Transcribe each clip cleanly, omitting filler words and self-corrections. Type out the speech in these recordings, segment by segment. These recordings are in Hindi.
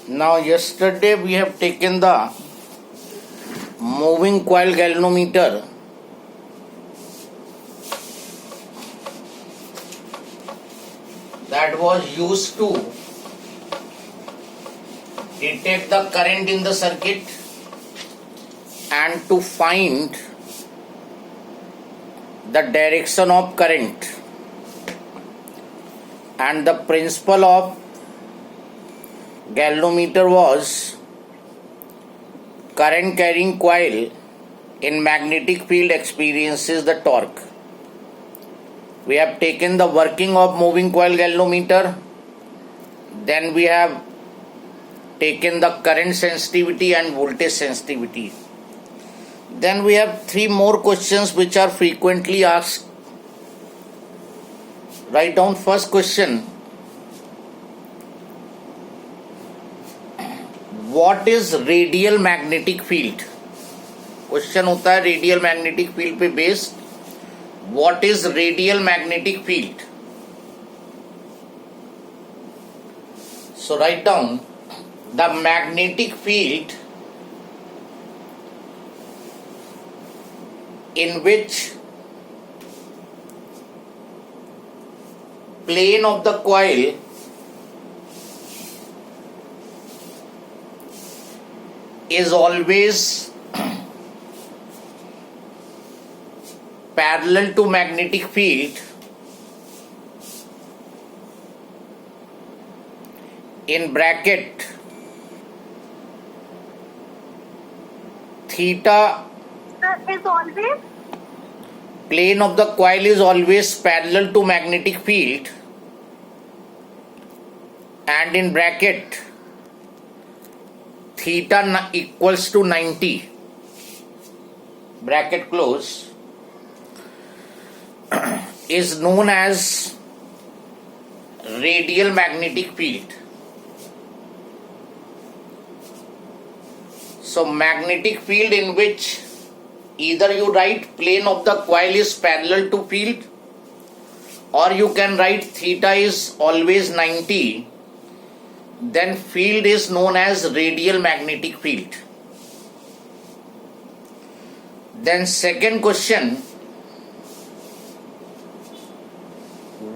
Now, yesterday we have taken the moving coil galvanometer that was used to detect the current in the circuit and to find the direction of current. And the principle of galvanometer was current carrying coil in magnetic field experiences the torque. We have taken the working of moving coil galvanometer, then we have taken the current sensitivity and voltage sensitivity. Then we have three more questions which are frequently asked. Write down first question. What is radial magnetic field? Question होता है रेडियल मैग्नेटिक फील्ड पे based. What is radial magnetic field? So write down the magnetic field in which plane of the coil is always parallel to magnetic field in bracket theta. Is always Plane of the coil is always parallel to magnetic field and in bracket theta equals to 90, bracket close, is known as radial magnetic field. So magnetic field in which either you write plane of the coil is parallel to field or you can write theta is always 90, then field is known as radial magnetic field. Then second question,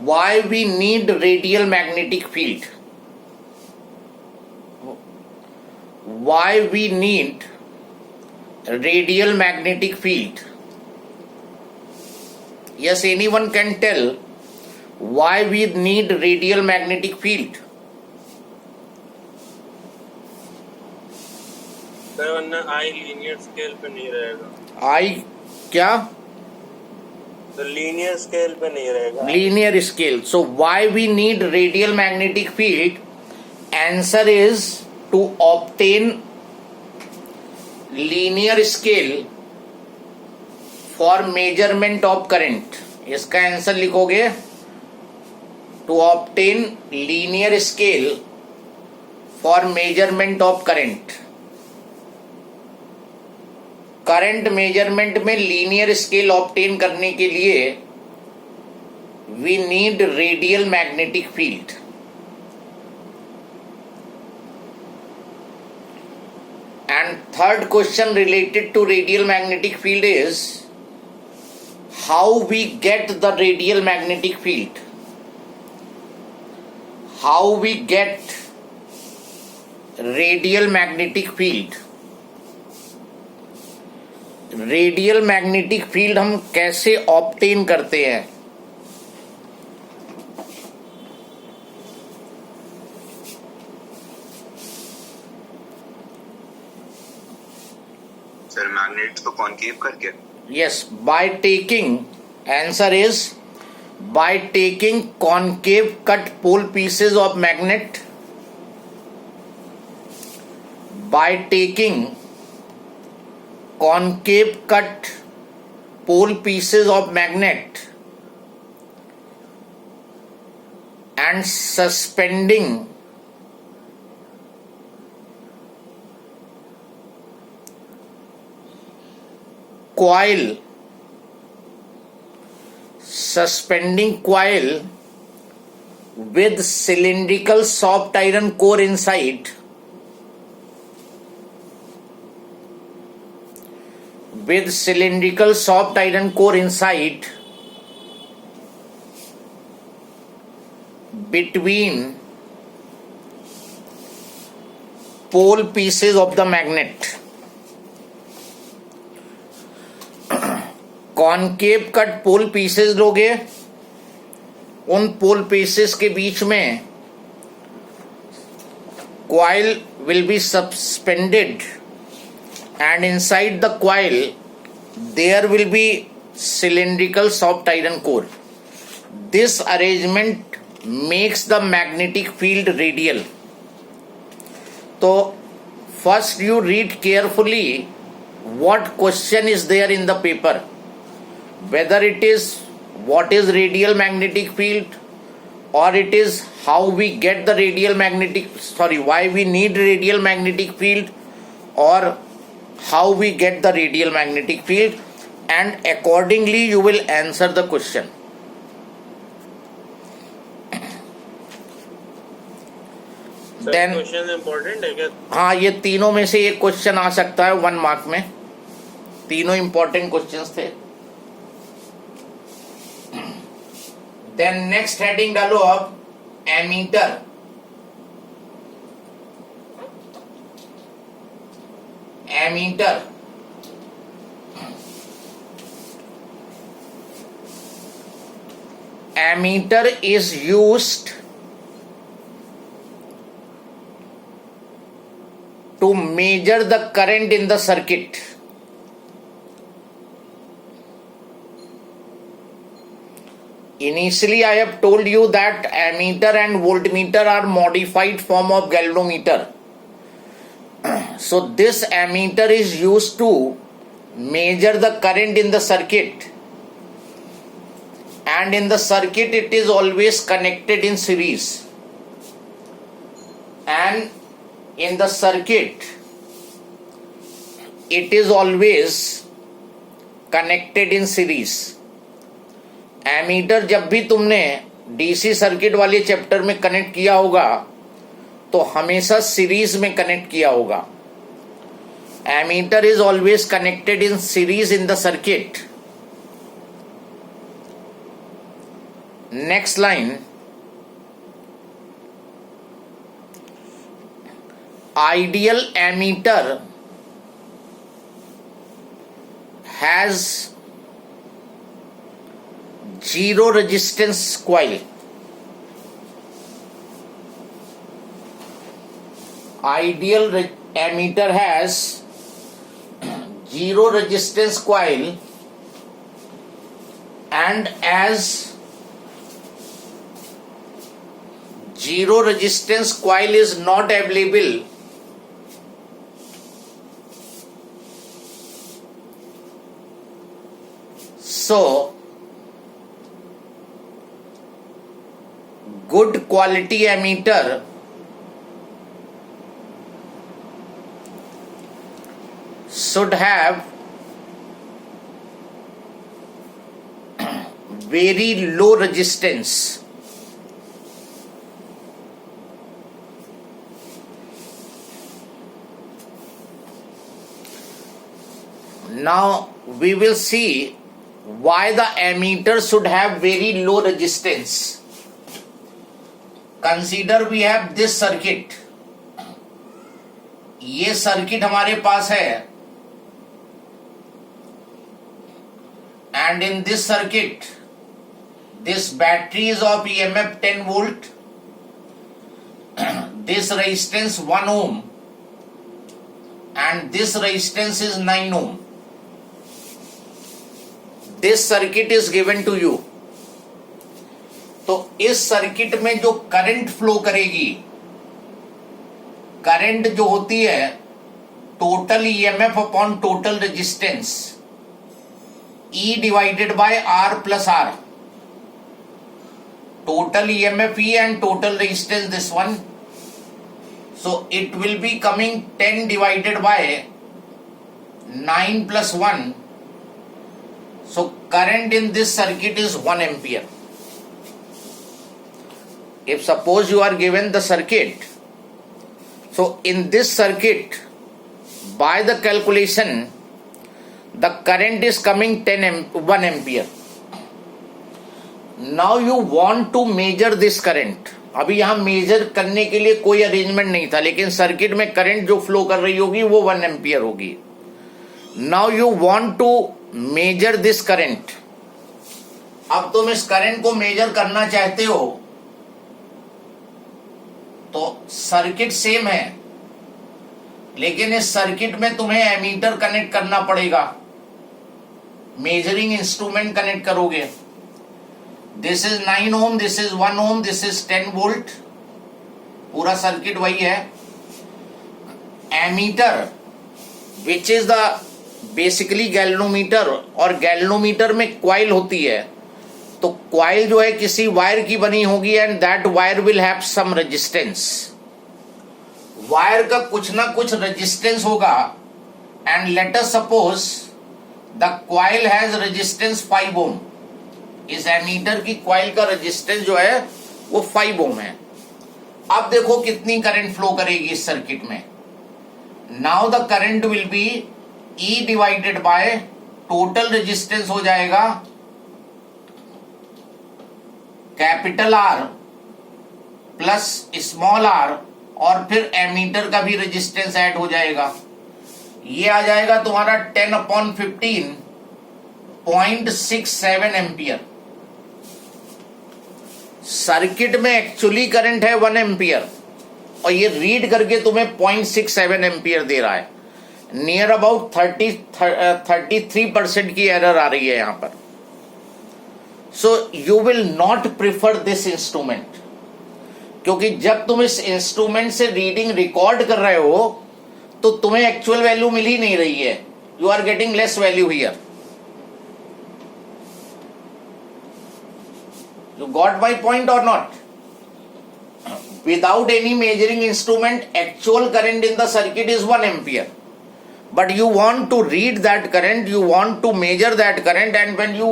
why we need radial magnetic field? Why we need radial magnetic field? Yes, anyone can tell why we need radial magnetic field? Sir वरना आई लीनियर स्केल पे नहीं रहेगा. आई क्या? तो लीनियर स्केल पे नहीं रहेगा. Linear scale. So why we need radial magnetic field? Answer is to obtain linear scale for measurement of current. इसका आंसर लिखोगे to obtain linear scale for measurement of current. Current measurement में लीनियर स्केल ऑब्टेन करने के लिए we need radial magnetic field. And third question related to radial magnetic field is how we get the radial magnetic field. How we get radial magnetic field. Radial magnetic field हम कैसे ऑब्टेन करते हैं? सर मैग्नेट को कॉन्केव करके. Yes, by taking, answer is by taking concave cut pole pieces of magnet. By taking concave cut pole pieces of magnet and suspending coil with cylindrical soft iron core inside with cylindrical soft iron core inside between pole pieces of the magnet. Concave cut pole pieces लोगे, उन पोल पीसेस के बीच में coil will be suspended and inside the coil there will be cylindrical soft iron core. This arrangement makes the magnetic field radial. So first you read carefully what question is there in the paper, whether it is what is radial magnetic field, or it is how we get the why we need radial magnetic field, or how we get the radial magnetic field, and accordingly you will answer the question. Then question important है क्या? हाँ, ये तीनों में से एक क्वेश्चन आ सकता है 1 मार्क में. तीनों इंपॉर्टेंट क्वेश्चंस थे. देन नेक्स्ट हेडिंग डालो अब ammeter. Ammeter ammeter is used to measure the current in the circuit. Initially I have told you that ammeter and voltmeter are modified form of galvanometer. So this ammeter is used to measure the current in the circuit, and in the circuit it is always connected in series, and in the circuit it is always connected in series. Ammeter जब भी तुमने डीसी सर्किट वाले चैप्टर में कनेक्ट किया होगा तो हमेशा सीरीज में कनेक्ट किया होगा. Ammeter is always connected in series in the circuit. Next line, ideal ammeter has zero resistance coil. Ideal ammeter has zero resistance coil, and as zero resistance coil is not available, so good quality ammeter should have very low resistance. Now we will see why the ammeter should have very low resistance. Consider we have this circuit. ये सर्किट हमारे पास है, and in this circuit this battery is of EMF 10 volt, this resistance 1 ohm, and this resistance is 9 ohm. This circuit is given to you. तो इस सर्किट में जो करंट फ्लो करेगी, करंट जो होती है total EMF upon total resistance, E divided by R plus R. Total EMF E and total resistance this one. So it will be coming 10 divided by 9 plus 1. So current in this circuit is 1 ampere. If suppose you are given the circuit, so in this circuit by the calculation the current is coming 1 ampere. Now you want to measure this current. अभी यहाँ मेजर करने के लिए कोई अरेंजमेंट नहीं था, लेकिन सर्किट में करंट जो फ्लो कर रही होगी वो 1 एम्पियर होगी. Now you want to measure this current. अब तुम इस करंट को मेजर करना चाहते हो तो सर्किट सेम है, लेकिन इस सर्किट में तुम्हें एमीटर कनेक्ट करना पड़ेगा. मेजरिंग इंस्ट्रूमेंट कनेक्ट करोगे. This is 9 ohm, this is 1 ohm, this is 10 volt. पूरा सर्किट वही है. Ammeter which is the basically galvanometer, और गैल्वेनोमीटर में क्वाइल होती है. तो क्वाइल जो है किसी वायर की बनी होगी and that wire will have some resistance. Wire का कुछ ना कुछ रेजिस्टेंस होगा and let us suppose the coil has resistance 5 ohm. इस एमीटर की क्वाइल का रेजिस्टेंस जो है वो 5 ओम है. अब देखो कितनी करंट फ्लो करेगी इस सर्किट में. Now the current will be E divided by total resistance हो जाएगा capital R plus small r, और फिर एमीटर का भी रेजिस्टेंस ऐड हो जाएगा. ये आ जाएगा तुम्हारा 10/15 0.67 एम्पियर. सर्किट में एक्चुअली करंट है 1 एम्पियर और ये रीड करके तुम्हें 0.67 एम्पियर दे रहा है. नियर अबाउट 33% की एरर आ रही है यहां पर. So you will not prefer this instrument, क्योंकि जब तुम इस इंस्ट्रूमेंट से रीडिंग रिकॉर्ड कर रहे हो तो तुम्हें एक्चुअल वैल्यू मिल ही नहीं रही है. You are getting less value here. You got my point or not? Without any measuring instrument, actual current in the circuit is 1 ampere. But you want to read that current, you want to measure that current, and when you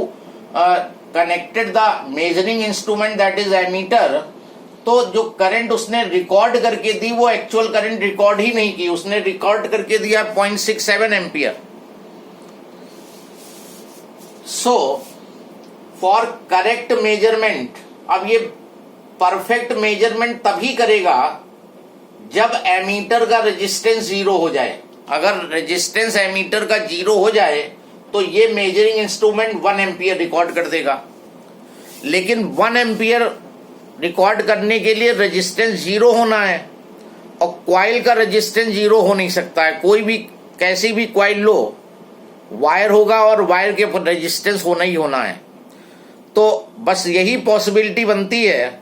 connected the measuring instrument, that is ammeter, तो जो करंट उसने रिकॉर्ड करके दी वो एक्चुअल करंट रिकॉर्ड ही नहीं की. उसने रिकॉर्ड करके दिया 0.67 ampere. So for correct measurement, अब ये परफेक्ट मेजरमेंट तभी करेगा जब एमीटर का रेजिस्टेंस 0 हो जाए. अगर रेजिस्टेंस एमीटर का 0 हो जाए तो ये मेजरिंग इंस्ट्रूमेंट 1 एम्पियर रिकॉर्ड कर देगा. लेकिन 1 एम्पियर रिकॉर्ड करने के लिए रेजिस्टेंस 0 होना है, और क्वाइल का रेजिस्टेंस 0 हो नहीं सकता है. कोई भी कैसी भी क्वाइल लो, वायर होगा और वायर के रेजिस्टेंस होना ही होना है. तो बस यही पॉसिबिलिटी बनती है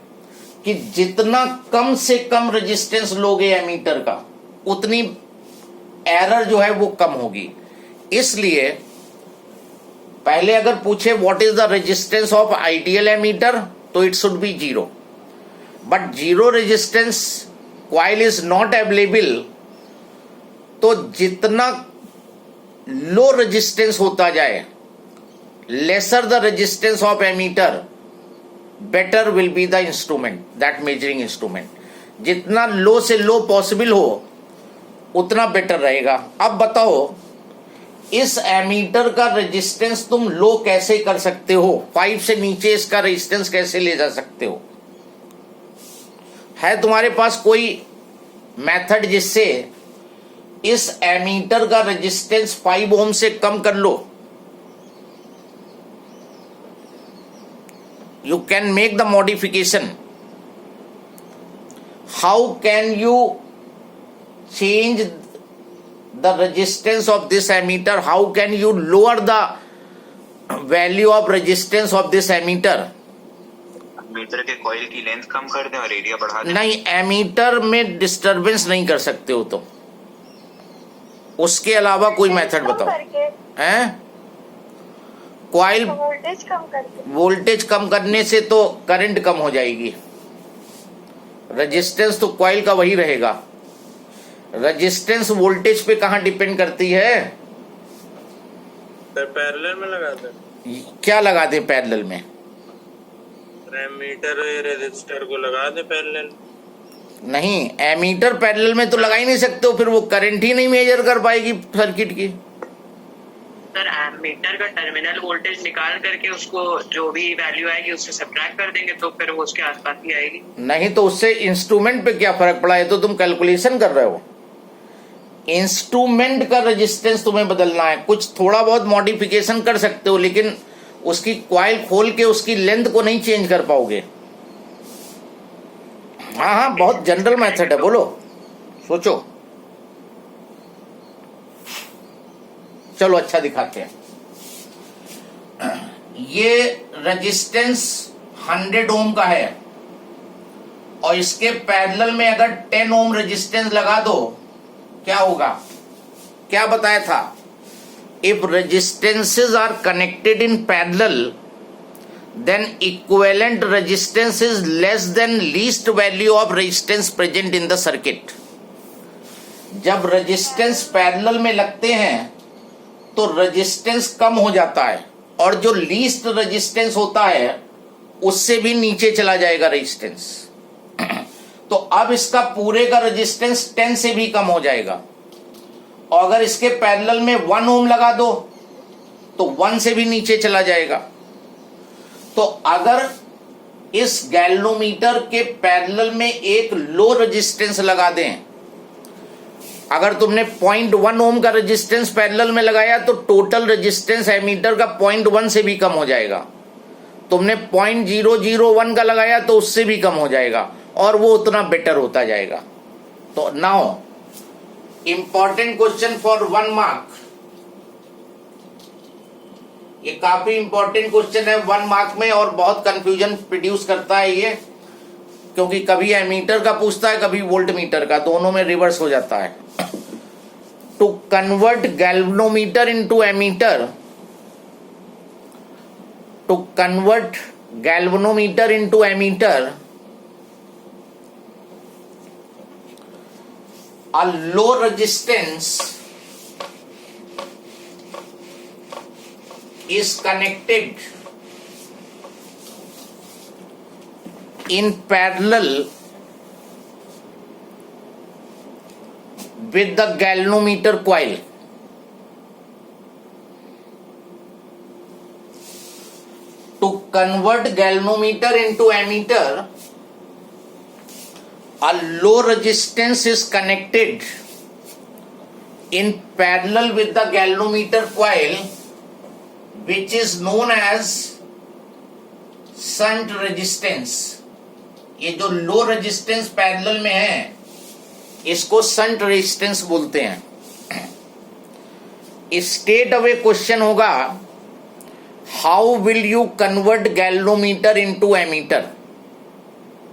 कि जितना कम से कम रेजिस्टेंस लोगे एमीटर का, उतनी एरर जो है वो कम होगी. इसलिए पहले अगर पूछे what is the resistance of ideal ammeter, तो it should be 0. But 0 resistance coil is not available. तो जितना लो रेजिस्टेंस होता जाए, lesser the resistance of ammeter, better will be the instrument, that measuring instrument. जितना लो से लो पॉसिबल हो उतना बेटर रहेगा. अब बताओ इस एमीटर का रेजिस्टेंस तुम लो कैसे कर सकते हो? 5 से नीचे इसका रेजिस्टेंस कैसे ले जा सकते हो? है तुम्हारे पास कोई मेथड जिससे इस एमीटर का रेजिस्टेंस 5 ओम से कम कर लो? You can make the modification. How can you change the resistance of this ammeter? How can you lower the value of resistance of this ammeter? Meter के कॉइल की लेंथ कम कर दें और एरिया बढ़ा दें. नहीं, एमीटर में डिस्टरबेंस नहीं कर सकते हो तो उसके अलावा कोई मेथड बताओ. हैं? कॉइल वोल्टेज कम करने से तो करंट कम हो जाएगी. रेजिस्टेंस तो कॉइल का वही रहेगा. रेजिस्टेंस वोल्टेज पे कहां डिपेंड करती है? पैरेलल में लगा दे. क्या लगा दे पैरेलल में? एमीटर रेजिस्टर को लगा दे पैरेलल. नहीं, एमीटर पैरेलल में तो लगा ही नहीं सकते हो, फिर वो करंट ही नहीं मेजर कर पाएगी सर्किट की. सर मीटर का टर्मिनल वोल्टेज निकाल करके उसको जो भी वैल्यू आएगी उससे सब्ट्रैक्ट कर देंगे तो फिर वो उसके आसपास ही आएगी। नहीं तो उससे इंस्ट्रूमेंट पे क्या फर्क पड़ा है? तो तुम कैलकुलेशन कर रहे हो। इंस्ट्रूमेंट का रेजिस्टेंस तुम्हें बदलना है, कुछ थोड़ा बहुत मॉडिफिकेशन कर सकते हो लेकिन उसकी कॉइल खोल के उसकी लेंथ को नहीं चेंज कर पाओगे। हाँ हाँ, बहुत जनरल मेथड है, बोलो सोचो। चलो अच्छा दिखाते हैं। ये रेजिस्टेंस 100 ओम का है और इसके पैरेलल में अगर 10 ओम रेजिस्टेंस लगा दो क्या होगा? क्या बताया था? If resistances are connected in parallel then equivalent resistance is less than least value of resistance present in the circuit। जब रेजिस्टेंस पैरेलल में लगते हैं तो रेजिस्टेंस कम हो जाता है और जो लीस्ट रेजिस्टेंस होता है उससे भी नीचे चला जाएगा रेजिस्टेंस। तो अब इसका पूरे का रेजिस्टेंस 10 से भी कम हो जाएगा और अगर इसके पैरेलल में 1 ओम लगा दो तो 1 से भी नीचे चला जाएगा। तो अगर इस गैल्वेनोमीटर के पैरेलल में एक लो रेजिस्टेंस लगा दें, अगर तुमने 0.1 ओम का रेजिस्टेंस पैरेलल में लगाया तो टोटल रेजिस्टेंस एमीटर का 0.1 से भी कम हो जाएगा। तुमने 0.001 का लगाया तो उससे भी कम हो जाएगा और वो उतना बेटर होता जाएगा। तो now important question for 1 mark. ये काफी इंपॉर्टेंट क्वेश्चन है 1 मार्क में और बहुत कंफ्यूजन प्रोड्यूस करता है ये, क्योंकि कभी एमीटर का पूछता है कभी वोल्ट मीटर का, दोनों में रिवर्स हो जाता है। To convert galvanometer into ammeter, to convert galvanometer into ammeter, a low resistance is connected in parallel with the galvanometer coil. To convert galvanometer into ammeter, a low resistance is connected in parallel with the galvanometer coil, which is known as shunt resistance। ये जो लो रेजिस्टेंस पैरेलल में है इसको शंट रेजिस्टेंस बोलते हैं। स्टेट अवे क्वेश्चन होगा, how will you convert galvanometer into ammeter?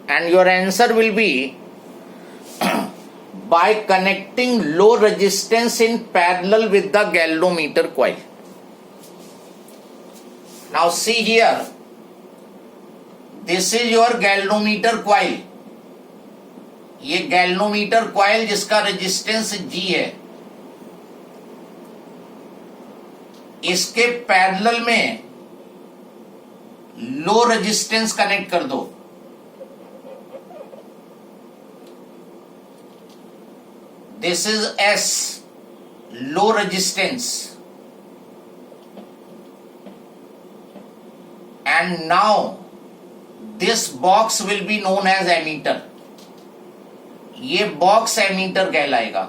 And your answer will be by connecting low resistance in parallel with the galvanometer coil. Now see here, this is your galvanometer coil। ये galvanometer coil जिसका रेजिस्टेंस G है, इसके पैरेलल में लो रेजिस्टेंस कनेक्ट कर दो। This is S, low resistance, and now this box will be known as ammeter। ये बॉक्स एमीटर कहलाएगा।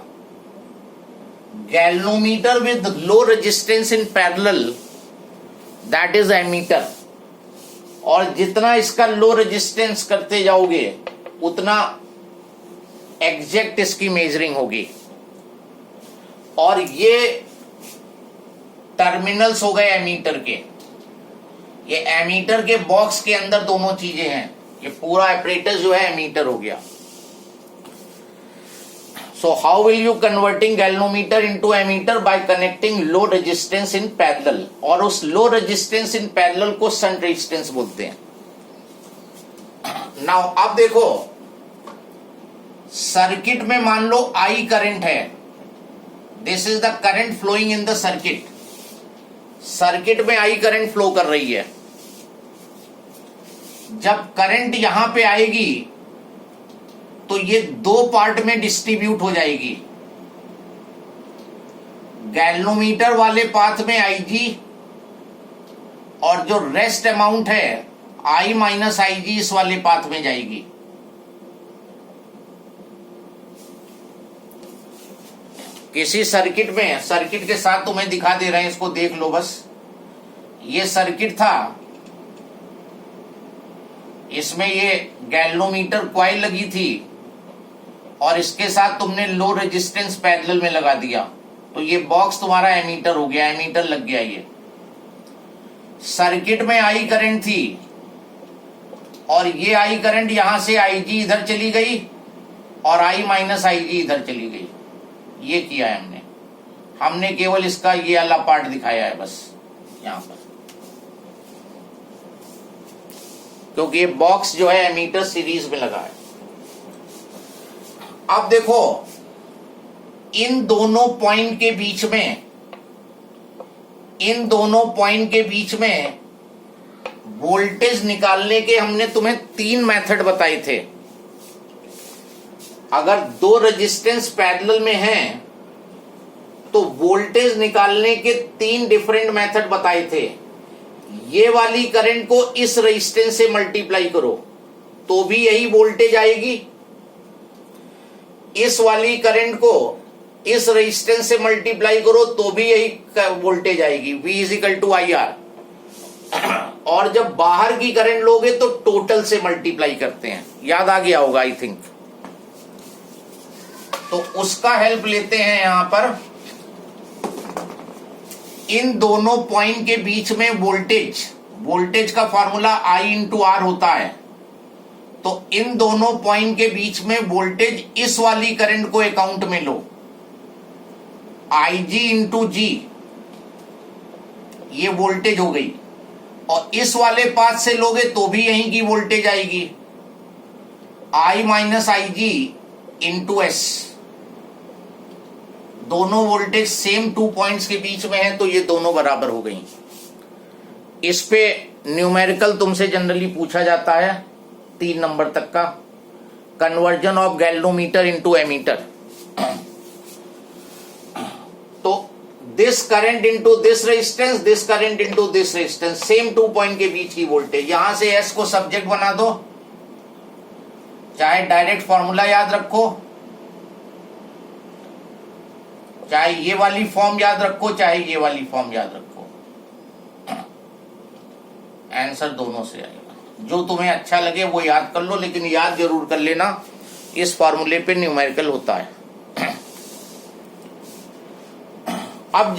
Galvanometer with low resistance in parallel, that is ammeter। और जितना इसका लो रेजिस्टेंस करते जाओगे उतना एग्जैक्ट इसकी मेजरिंग होगी। और ये टर्मिनल्स हो गए एमीटर के। ये एमीटर के बॉक्स के अंदर दोनों चीजें हैं। ये पूरा एपरेटस जो है एमीटर हो गया। So how will you converting galvanometer into ammeter? By connecting low resistance in parallel. और उस लो रेजिस्टेंस इन पैरेलल को शंट रेजिस्टेंस बोलते हैं। नाउ अब देखो, सर्किट में मान लो I करंट है। This is the current flowing in the circuit. Circuit में I करंट फ्लो कर रही है। जब करंट यहां पे आएगी तो ये दो पार्ट में डिस्ट्रीब्यूट हो जाएगी। गैल्वेनोमीटर वाले पाथ में IG और जो रेस्ट अमाउंट है I माइनस IG इस वाले पाथ में जाएगी। किसी सर्किट में, सर्किट के साथ तुम्हें दिखा दे रहे हैं, इसको देख लो बस। ये सर्किट था, इसमें ये गैल्वेनोमीटर कॉइल लगी थी और इसके साथ तुमने लो रेजिस्टेंस पैरेलल में लगा दिया, तो ये बॉक्स तुम्हारा एमीटर हो गया, एमीटर लग गया। ये सर्किट में I करंट थी और ये I करंट यहां से IG इधर चली गई और I माइनस IG इधर चली गई। ये किया है हमने केवल इसका ये वाला पार्ट दिखाया है बस यहां पर, क्योंकि ये बॉक्स जो है एमीटर सीरीज में लगा है। अब देखो, इन दोनों पॉइंट के बीच में, इन दोनों पॉइंट के बीच में वोल्टेज निकालने के हमने तुम्हें 3 मेथड बताए थे। अगर 2 रेजिस्टेंस पैरेलल में हैं तो वोल्टेज निकालने के 3 डिफरेंट मेथड बताए थे। ये वाली करंट को इस रेजिस्टेंस से मल्टीप्लाई करो तो भी यही वोल्टेज आएगी। इस वाली करंट को इस रेजिस्टेंस से मल्टीप्लाई करो तो भी यही वोल्टेज आएगी, V इजिकल टू IR। और जब बाहर की करंट लोगे तो टोटल से मल्टीप्लाई करते हैं, याद आ गया होगा आई थिंक। तो उसका हेल्प लेते हैं यहां पर। इन दोनों पॉइंट के बीच में वोल्टेज का फॉर्मूला I इंटू R होता है। तो इन दोनों पॉइंट के बीच में वोल्टेज, इस वाली करंट को अकाउंट में लो, IG इंटू G, ये वोल्टेज हो गई। और इस वाले पाथ से लोगे तो भी यहीं की वोल्टेज आएगी, I minus IG into S। दोनों वोल्टेज सेम 2 पॉइंट्स के बीच में है तो ये दोनों बराबर हो गई। इस पे न्यूमेरिकल तुमसे जनरली पूछा जाता है 3 नंबर तक का, conversion of galvanometer into ammeter. तो this current into this resistance, this current into this resistance, same 2 point के बीच की वोल्टेज। यहां से एस को सब्जेक्ट बना दो, चाहे डायरेक्ट फॉर्मूला याद रखो, चाहे ये वाली फॉर्म याद रखो, चाहे ये वाली फॉर्म याद रखो, आंसर दोनों से आएगा। जो तुम्हें अच्छा लगे वो याद कर लो, लेकिन याद जरूर कर लेना, इस फॉर्मूले पे न्यूमेरिकल होता है। अब